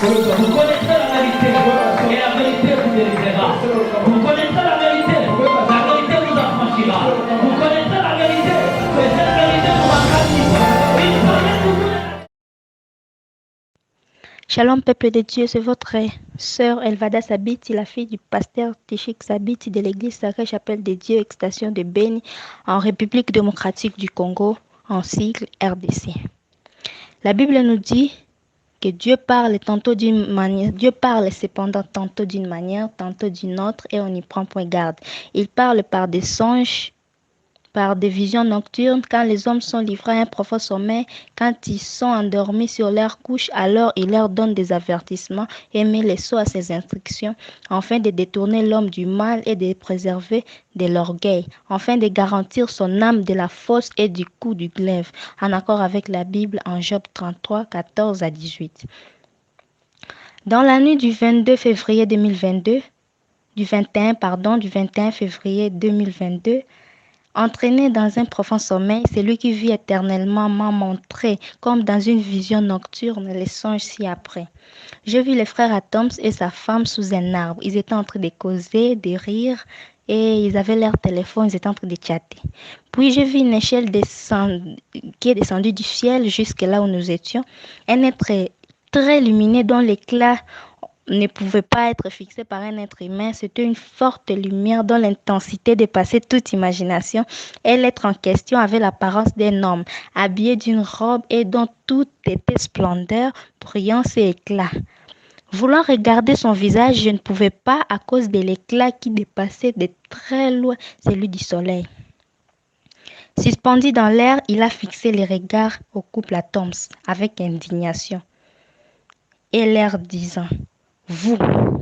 Vous connaîtrez la vérité et la vérité vous délivrera. Vous connaîtrez la vérité vous affranchira. Vous connaîtrez la vérité et cette vérité vous accomplira. Il fallait vous connaître. Shalom peuple de Dieu, c'est votre sœur Elvada Sabiti, la fille du pasteur Tichik Sabiti de l'église Sacrée Chapelle de Dieu, extension de Beni, en République démocratique du Congo, en sigle RDC. La Bible nous dit que Dieu parle tantôt d'une manière, Dieu parle cependant tantôt d'une manière, tantôt d'une autre, et on n'y prend point garde. Il parle par des songes, par des visions nocturnes, quand les hommes sont livrés à un profond sommeil, quand ils sont endormis sur leur couche, alors il leur donne des avertissements et met les sceaux à ses instructions, afin de détourner l'homme du mal et de le préserver de l'orgueil, afin de garantir son âme de la fosse et du coup du glaive, en accord avec la Bible en Job 33, 14 à 18. Dans la nuit du 22 février 2022, du 21 février 2022, entraîné dans un profond sommeil, celui qui vit éternellement m'a montré, comme dans une vision nocturne, les songes ci-après. Je vis le frère Atoms et sa femme sous un arbre. Ils étaient en train de causer, de rire, et ils avaient leur téléphone, ils étaient en train de chatter. Puis je vis une échelle qui est descendue du ciel jusque là où nous étions. Un être très lumineux dont l'éclat ne pouvait pas être fixé par un être humain. C'était une forte lumière dont l'intensité dépassait toute imagination. Et l'être en question avait l'apparence d'un homme, habillé d'une robe et dont tout était splendeur, brillance et éclat. Voulant regarder son visage, je ne pouvais pas à cause de l'éclat qui dépassait de très loin celui du soleil. Suspendu dans l'air, il a fixé les regards au couple Atoms avec indignation et leur disant: vous,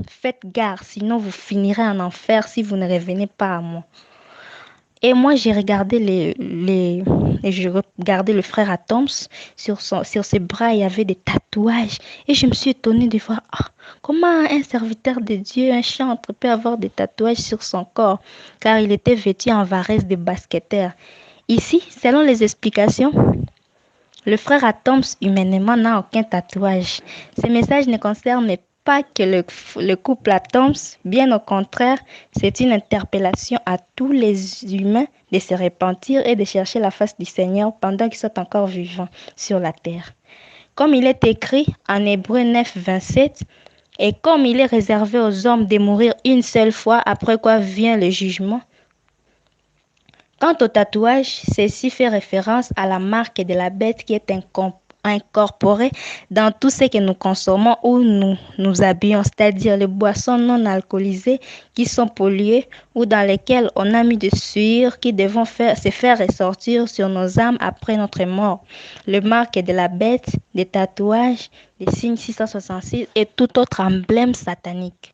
faites gare, sinon vous finirez en enfer si vous ne revenez pas à moi. Et moi, j'ai regardé le frère Atoms. Sur ses bras, il y avait des tatouages. Et je me suis étonnée de voir comment un serviteur de Dieu, un chantre, peut avoir des tatouages sur son corps, car il était vêtu en varèse de basketteur. Ici, selon les explications, le frère Atoms humainement n'a aucun tatouage. Ce message ne concerne pas que le couple Atoms, bien au contraire, c'est une interpellation à tous les humains de se repentir et de chercher la face du Seigneur pendant qu'ils sont encore vivants sur la terre. Comme il est écrit en Hébreux 9, 27, et comme il est réservé aux hommes de mourir une seule fois, après quoi vient le jugement. Quant au tatouage, ceci fait référence à la marque de la bête qui est incorporée dans tout ce que nous consommons ou nous habillons, c'est-à-dire les boissons non alcoolisées qui sont polluées ou dans lesquelles on a mis des sueurs qui devront se faire ressortir sur nos âmes après notre mort. Le marque de la bête, des tatouages, des signes 666 et tout autre emblème satanique.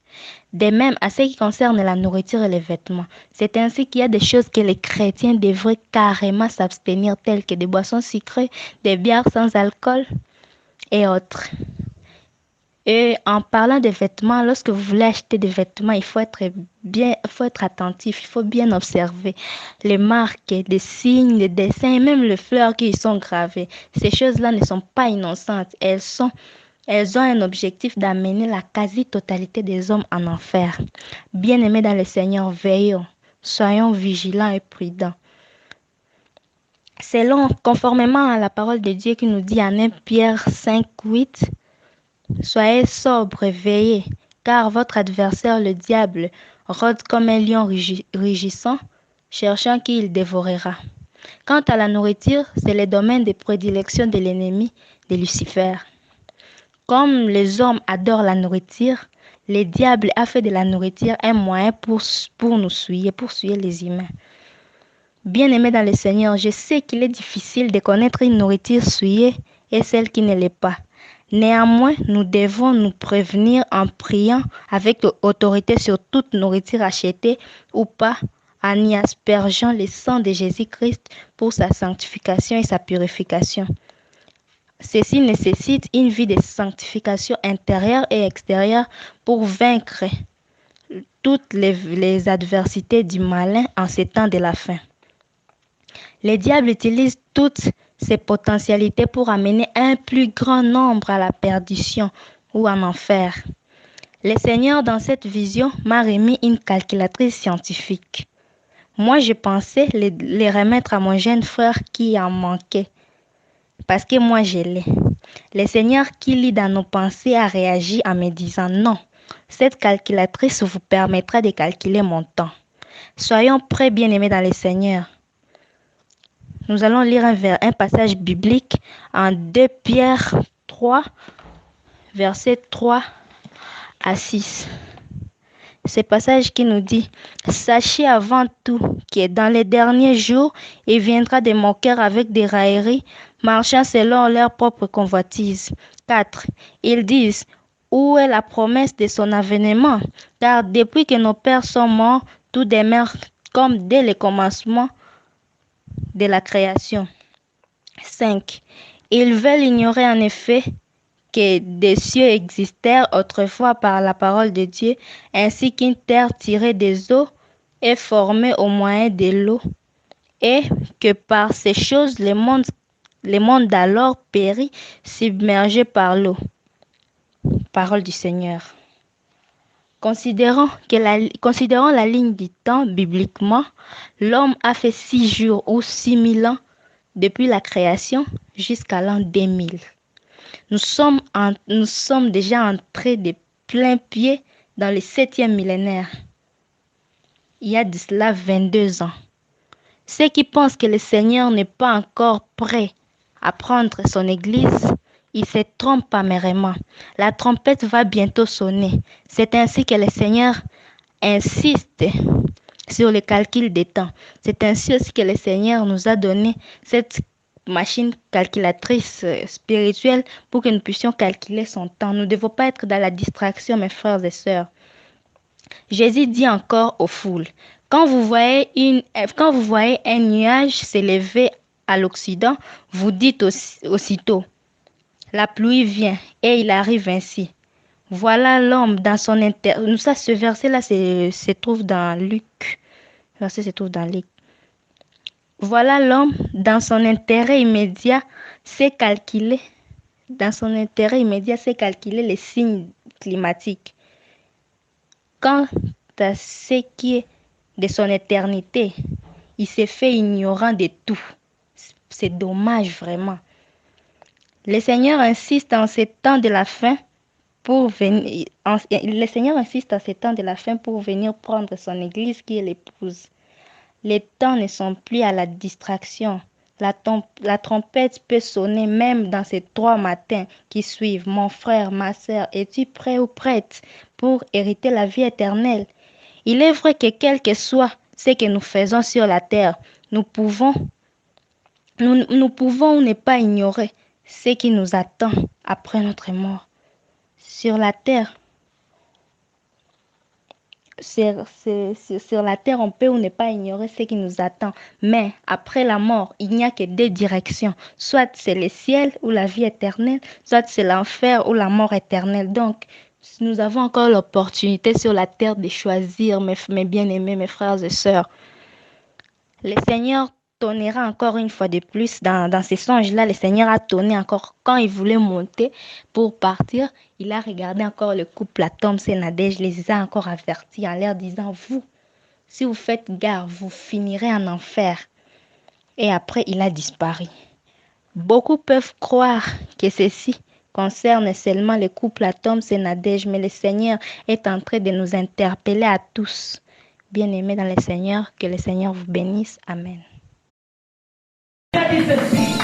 De même, à ce qui concerne la nourriture et les vêtements, c'est ainsi qu'il y a des choses que les chrétiens devraient carrément s'abstenir, telles que des boissons sucrées, des bières sans alcool et autres. Et en parlant des vêtements, lorsque vous voulez acheter des vêtements, il faut être attentif, il faut bien observer les marques, les signes, les dessins et même les fleurs qui y sont gravées. Ces choses-là ne sont pas innocentes, elles ont un objectif d'amener la quasi-totalité des hommes en enfer. Bien-aimés dans le Seigneur, veillons, soyons vigilants et prudents. Conformément à la parole de Dieu qui nous dit en 1 Pierre 5, 8, soyez sobres et veillez, car votre adversaire le diable rôde comme un lion rugissant, cherchant qui il dévorera. Quant à la nourriture, c'est le domaine de prédilection de l'ennemi de Lucifer. Comme les hommes adorent la nourriture, le diable a fait de la nourriture un moyen pour nous souiller, pour souiller les humains. Bien-aimés dans le Seigneur, je sais qu'il est difficile de connaître une nourriture souillée et celle qui ne l'est pas. Néanmoins, nous devons nous prévenir en priant avec autorité sur toute nourriture achetée ou pas, en y aspergeant le sang de Jésus-Christ pour sa sanctification et sa purification. Ceci nécessite une vie de sanctification intérieure et extérieure pour vaincre toutes les adversités du malin en ces temps de la fin. Le diable utilise toutes ses potentialités pour amener un plus grand nombre à la perdition ou en enfer. Le Seigneur, dans cette vision, m'a remis une calculatrice scientifique. Moi, je pensais les remettre à mon jeune frère qui en manquait, parce que moi, je l'ai. Le Seigneur qui lit dans nos pensées a réagi en me disant non, cette calculatrice vous permettra de calculer mon temps. Soyons prêts, bien-aimés dans le Seigneur. Nous allons lire un passage biblique en 2 Pierre 3, versets 3 à 6. Ce passage qui nous dit « Sachez avant tout que dans les derniers jours, il viendra des moqueurs avec des railleries, marchant selon leur propre convoitise. » 4. Ils disent « Où est la promesse de son avènement? Car depuis que nos pères sont morts, tout demeure comme dès le commencement de la création. » 5. Ils veulent ignorer en effet que des cieux existèrent autrefois par la parole de Dieu, ainsi qu'une terre tirée des eaux est formée au moyen de l'eau, et que par ces choses le monde d'alors périt, submergé par l'eau. Parole du Seigneur. Considérons la ligne du temps bibliquement, l'homme a fait 6 jours ou 6000 ans depuis la création jusqu'à l'an 2000. Nous sommes déjà entrés de plein pied dans le 7e millénaire. Il y a de cela 22 ans. Ceux qui pensent que le Seigneur n'est pas encore prêt à prendre son Église, ils se trompent amèrement. La trompette va bientôt sonner. C'est ainsi que le Seigneur insiste sur le calcul des temps. C'est ainsi aussi que le Seigneur nous a donné cette machine calculatrice spirituelle pour que nous puissions calculer son temps. Nous ne devons pas être dans la distraction, mes frères et sœurs. Jésus dit encore aux foules, quand vous voyez un nuage s'élever à l'Occident, vous dites aussitôt, la pluie vient, et il arrive ainsi. Voilà l'homme dans son intérêt. Ça, ce verset-là se trouve dans Luc. Verset se trouve dans Luc. Voilà l'homme dans son intérêt immédiat sait calculer. Dans son intérêt immédiat sait calculer les signes climatiques. Quant à ce qui est de son éternité, il s'est fait ignorant de tout. C'est dommage vraiment. Le Seigneur insiste en ces temps de la fin pour venir. Le Seigneur insiste en ces temps de la fin pour venir prendre son Église qui est l'épouse. Les temps ne sont plus à la distraction. La trompette peut sonner même dans ces 3 matins qui suivent. Mon frère, ma sœur, es-tu prêt ou prête pour hériter la vie éternelle? Il est vrai que quel que soit ce que nous faisons sur la terre, nous pouvons ne pas ignorer ce qui nous attend après notre mort. Sur la terre, sur la terre, on peut ou ne pas ignorer ce qui nous attend. Mais après la mort, il n'y a que 2 directions. Soit c'est le ciel ou la vie éternelle, soit c'est l'enfer ou la mort éternelle. Donc, nous avons encore l'opportunité sur la terre de choisir, mes bien-aimés, mes frères et sœurs. Le Seigneur tonnera encore une fois de plus dans ces songes-là. Le Seigneur a tonné encore quand il voulait monter pour partir. Il a regardé encore le couple Tom et Nadège, les a encore avertis en leur disant, vous, si vous faites gare, vous finirez en enfer. Et après, il a disparu. Beaucoup peuvent croire que ceci concerne seulement le couple Tom et Nadège, mais le Seigneur est en train de nous interpeller à tous. Bien-aimés dans le Seigneur, que le Seigneur vous bénisse. Amen. Il a dit ceci,